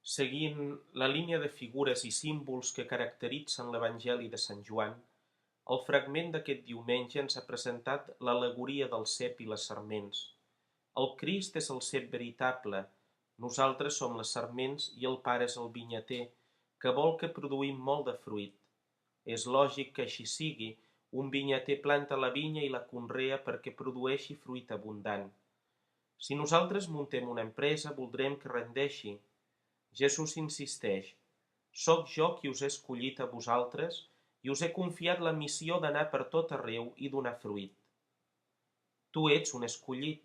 Seguint la línia de figures i símbols que caracteritzen l'Evangeli de Sant Joan, el fragment d'aquest diumenge ens ha presentat l'al·legoria del cep i les sarments. El Crist és el cep veritable, nosaltres som les sarments i el Pare és el vinyater, que vol que produïm molt de fruit. És lògic que així sigui, un vinyater planta la vinya i la conrea perquè produeixi fruit abundant. Si nosaltres muntem una empresa, voldrem que rendeixi. Jesús insisteix: «Soc jo qui us he escollit a vosaltres i us he confiat la missió d'anar per tot arreu i donar fruit». Tu ets un escollit.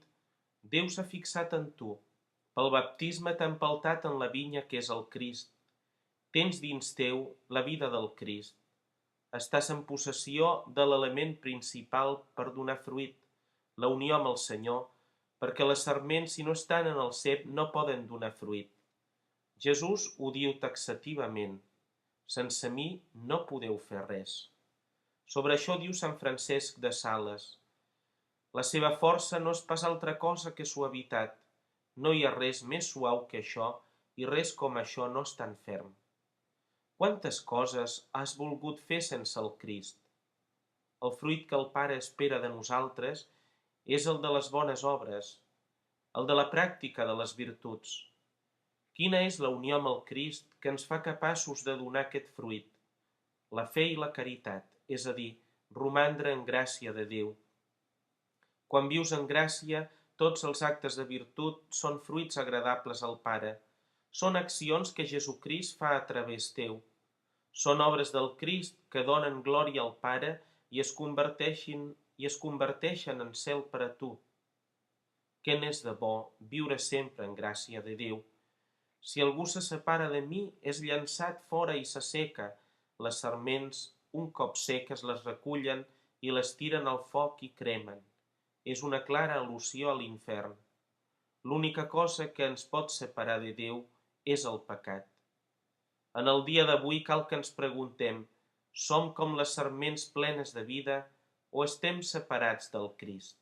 Déu s'ha fixat en tu. Pel baptisme t'ha empeltat en la vinya que és el Crist. Tens dins teu la vida del Crist. Estàs en possessió de l'element principal per donar fruit, la unió amb el Senyor, perquè les sarments, si no estan en el cep, no poden donar fruit. Jesús ho diu taxativament: «Sense mi no podeu fer res». Sobre això diu Sant Francesc de Sales: «La seva força no és pas altra cosa que suavitat. No hi ha res més suau que això, i res com això no és tan ferm». Quantes coses has volgut fer sense el Crist? El fruit que el Pare espera de nosaltres és el de les bones obres, el de la pràctica de les virtuts. Quina és la unió amb el Crist que ens fa capaços de donar aquest fruit? La fe i la caritat, és a dir, romandre en gràcia de Déu. Quan vius en gràcia, tots els actes de virtut són fruits agradables al Pare. Són accions que Jesucrist fa a través teu. Són obres del Crist que donen glòria al Pare i es converteixen en cel per a tu. Què n'és de bo viure sempre en gràcia de Déu. Si algú se separa de mi, és llançat fora i s'asseca. Les sarments, un cop seques, les recullen i les tiren al foc i cremen. És una clara al·lusió a l'infern. L'única cosa que ens pot separar de Déu és el pecat. En el dia d'avui cal que ens preguntem: som com les sarments plenes de vida o estem separats del Crist?